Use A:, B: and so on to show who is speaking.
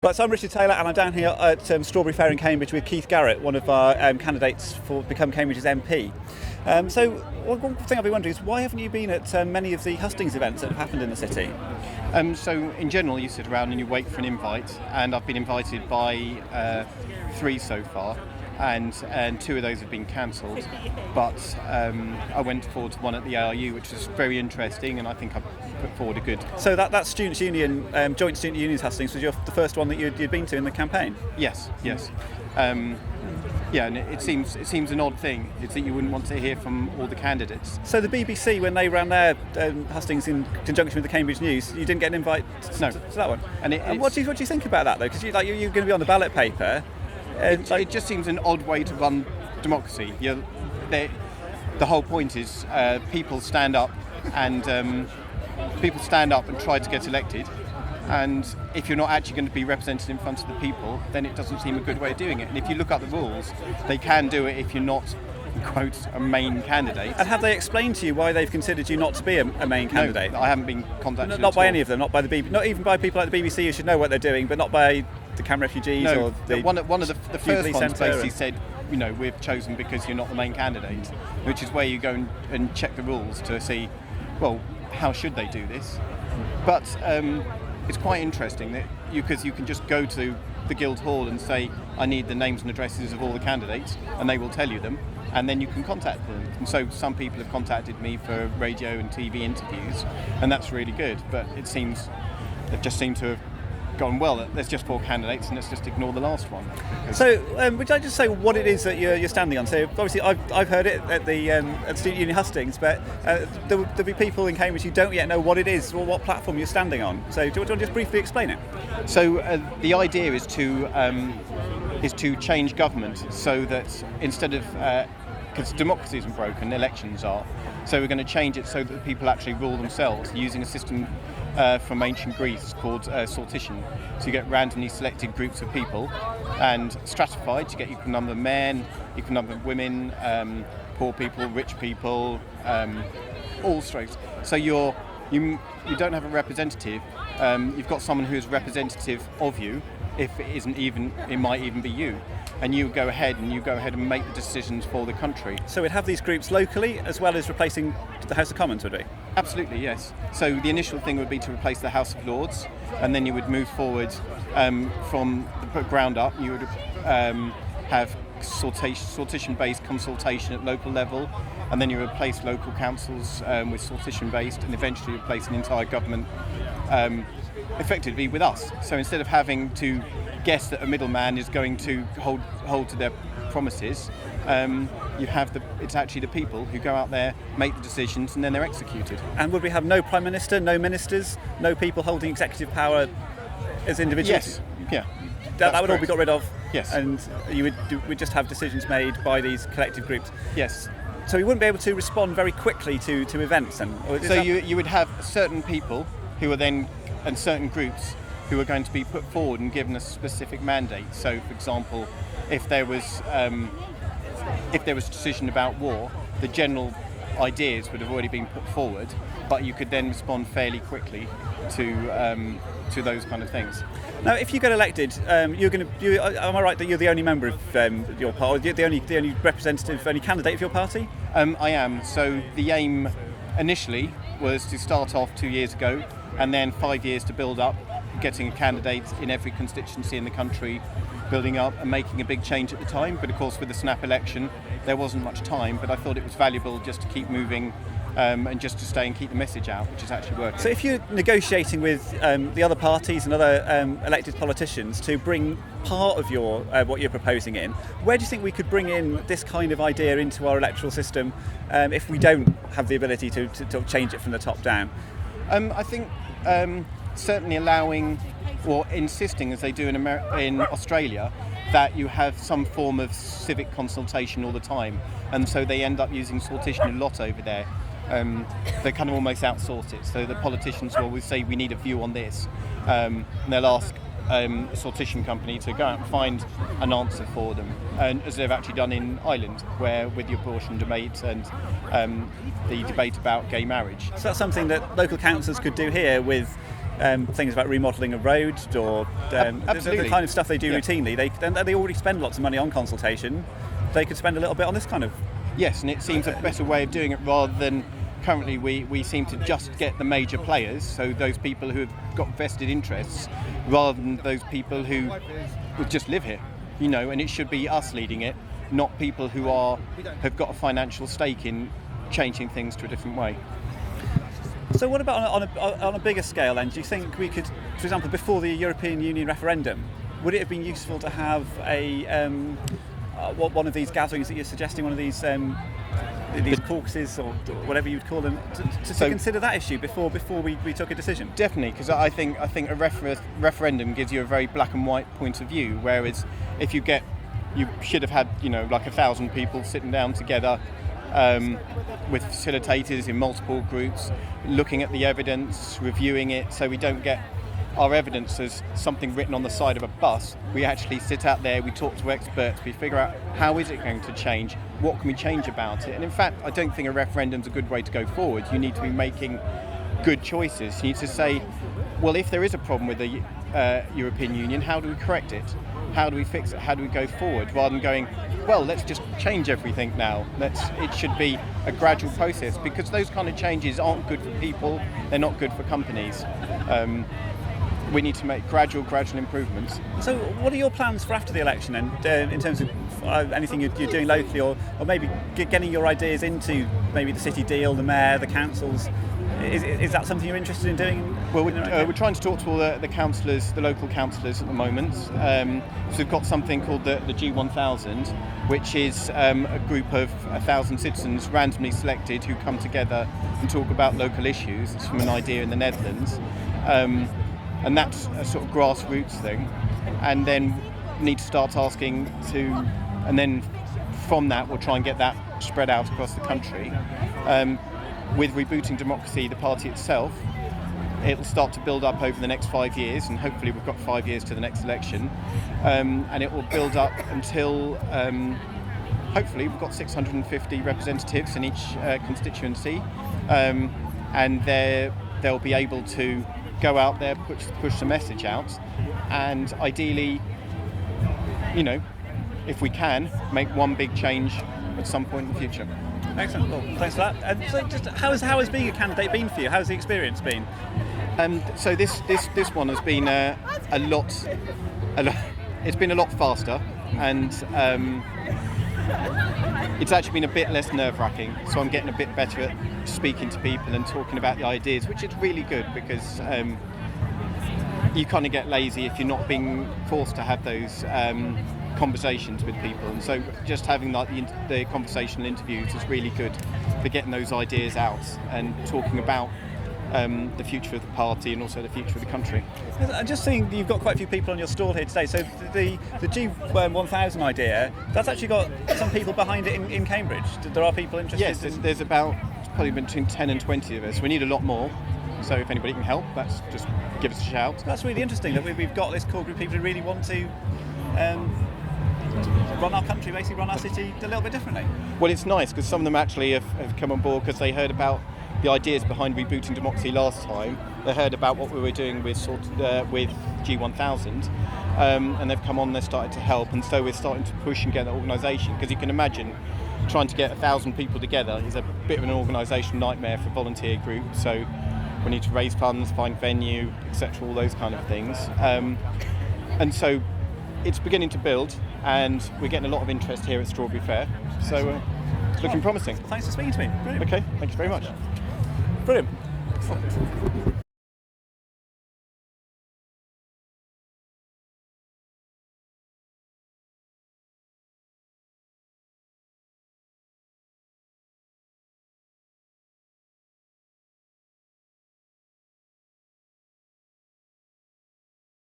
A: Right, so I'm Richard Taylor and I'm down here at Strawberry Fair in Cambridge with Keith Garrett, one of our candidates for become Cambridge's MP. So one thing I've been wondering is why haven't you been at many of the hustings events that have happened in the city?
B: So in general you sit around and you wait for an invite, and I've been invited by 3 so far, and 2 of those have been cancelled, but I went forward to one at the ARU, which was very interesting, and I think I've put forward a good...
A: So that Students' Union, Joint Student Unions hustings was the first one that you'd been to in the campaign?
B: Yes. Yeah, and it seems an odd thing. It's that you wouldn't want to hear from all the candidates.
A: So the BBC, when they ran their hustings in conjunction with the Cambridge News, you didn't get an invite to that one? And what do you think about that, though? Because you're going to be on the ballot paper.
B: It just seems an odd way to run democracy. The whole point is people stand up and try to get elected. And if you're not actually going to be represented in front of the people, then it doesn't seem a good way of doing it. And if you look up the rules, they can do it if you're not, in quotes, a main candidate.
A: And have they explained to you why they've considered you not to be a main candidate?
B: No, I haven't been contacted.
A: Not by any of them, not by the BBC, not even by people like the BBC who should know what they're doing, but not by the camp refugees or the...
B: One of the first ones basically
A: and...
B: said, we've chosen because you're not the main candidate, which is where you go and check the rules to see, well, how should they do this? But it's quite interesting that because you can just go to the Guildhall and say, I need the names and addresses of all the candidates, and they will tell you them, and then you can contact them. And so some people have contacted me for radio and TV interviews, and that's really good, but it just seemed to have gone, well, there's just 4 candidates and let's just ignore the last one.
A: So would I just say what it is that you're standing on? So obviously I've heard it at the Student Union hustings, but there'll be people in Cambridge who don't yet know what it is or what platform you're standing on. So do you want to just briefly explain it?
B: So the idea is to change government so that instead of because democracy isn't broken, elections are. So we're going to change it so that people actually rule themselves using a system from ancient Greece called sortition. So you get randomly selected groups of people and stratified. You get equal number of men, equal number of women, poor people, rich people, all straights. So you don't have a representative. You've got someone who is representative of you. If it might even be you. And you go ahead and make the decisions for the country.
A: So we'd have these groups locally as well as replacing the House of Commons, would we?
B: Absolutely, yes. So the initial thing would be to replace the House of Lords, and then you would move forward from the ground up. You would have sortition-based consultation at local level, and then you replace local councils with sortition-based, and eventually replace an entire government effectively with us. So instead of having to guess that a middleman is going to hold to their promises, it's actually the people who go out there, make the decisions, and then they're executed.
A: And would we have no Prime Minister, no ministers, no people holding executive power as individuals?
B: Yes, yeah.
A: That would all be got rid of?
B: Yes.
A: And we'd just have decisions made by these collective groups?
B: Yes.
A: So you wouldn't be able to respond very quickly to events then?
B: So you would have certain people who are then, and certain groups who are going to be put forward and given a specific mandate. So, for example, if there was a decision about war, the general ideas would have already been put forward, but you could then respond fairly quickly to those kind of things.
A: Now, if you get elected, am I right that you're the only member of your party, the only representative, only candidate of your party?
B: I am. So the aim initially was to start off 2 years ago, and then 5 years to build up, getting a candidate in every constituency in the country, building up and making a big change at the time. But of course with the snap election there wasn't much time, but I thought it was valuable just to keep moving and just to stay and keep the message out, which is actually working.
A: So if you're negotiating with the other parties and other elected politicians to bring part of your what you're proposing in, where do you think we could bring in this kind of idea into our electoral system if we don't have the ability to change it from the top down?
B: I think certainly allowing or insisting, as they do in Australia, that you have some form of civic consultation all the time, and so they end up using sortition a lot over there. They kind of almost outsource it, so the politicians will always say we need a view on this, and they'll ask a sortition company to go out and find an answer for them, and as they've actually done in Ireland, where with the abortion debate and the debate about gay marriage.
A: So that's something that local councils could do here with things about remodelling a road or
B: Absolutely.
A: the kind of stuff they do
B: Yeah.
A: routinely. They already spend lots of money on consultation. They could spend a little bit on this kind of.
B: Yes, and it seems a better way of doing it rather than currently we seem to just get the major players, so those people who have got vested interests, rather than those people who would just live here, and it should be us leading it, not people who have got a financial stake in changing things to a different way.
A: So what about on a bigger scale then? Do you think we could, for example, before the European Union referendum, would it have been useful to have one of these gatherings that you're suggesting, one of these caucuses or whatever you'd call them, to consider that issue before we took a decision?
B: Definitely, because I think a referendum gives you a very black and white point of view, whereas if you should have had 1,000 people sitting down together with facilitators in multiple groups, looking at the evidence, reviewing it, so we don't get our evidence as something written on the side of a bus. We actually sit out there, we talk to experts, we figure out how is it going to change, what can we change about it. And in fact, I don't think a referendum's a good way to go forward. You need to be making good choices. You need to say, well, if there is a problem with the European Union, how do we correct it? How do we fix it? How do we go forward? Rather than going, well, let's just change everything now. It should be a gradual process, because those kind of changes aren't good for people, they're not good for companies. We need to make gradual improvements.
A: So what are your plans for after the election, and in terms of anything you're doing locally, or maybe getting your ideas into maybe the city deal, the mayor, the councils? Is that something you're interested in doing?
B: Well, we're trying to talk to all the councillors, the local councillors at the moment. So we've got something called the G1000, which is a group of 1,000 citizens randomly selected who come together and talk about local issues. It's from an idea in the Netherlands. And that's a sort of grassroots thing. And then need to start asking and then from that we'll try and get that spread out across the country. With Rebooting Democracy, the party itself, it'll start to build up over the next 5 years, and hopefully we've got 5 years to the next election. And it will build up until hopefully we've got 650 representatives in each constituency, and they'll be able to go out there, push the message out, and ideally, if we can, make one big change at some point in the future.
A: Excellent. Well, thanks for that. And so, just how has being a candidate been for you? How's the experience been?
B: So this one has been a lot. It's been a lot faster, and it's actually been a bit less nerve-wracking. So I'm getting a bit better at speaking to people and talking about the ideas, which is really good, because you kind of get lazy if you're not being forced to have those conversations with people. And so just having the conversational interviews is really good for getting those ideas out and talking about the future of the party and also the future of the country.
A: I'm just seeing you've got quite a few people on your stall here today. So the G1000 idea, that's actually got some people behind it in Cambridge. There are people interested?
B: Yes, there's about probably between 10 and 20 of us. We need a lot more. So if anybody can help, just give us a shout.
A: That's really interesting that we've got this core group of people who really want to run our country, basically run our city a little bit differently.
B: Well, it's nice because some of them actually have come on board because they heard about the ideas behind Rebooting Democracy last time. They heard about what we were doing with with G1000, and they've come on. They started to help, and so we're starting to push and get an organisation, because you can imagine trying to get 1,000 people together is a bit of an organisational nightmare for a volunteer group. So we need to raise funds, find venue, etc., all those kind of things, and so it's beginning to build, and we're getting a lot of interest here at Strawberry Fair. So it's looking promising.
A: Thanks for speaking to me. Brilliant.
B: Okay, thank you very much.
A: Brilliant.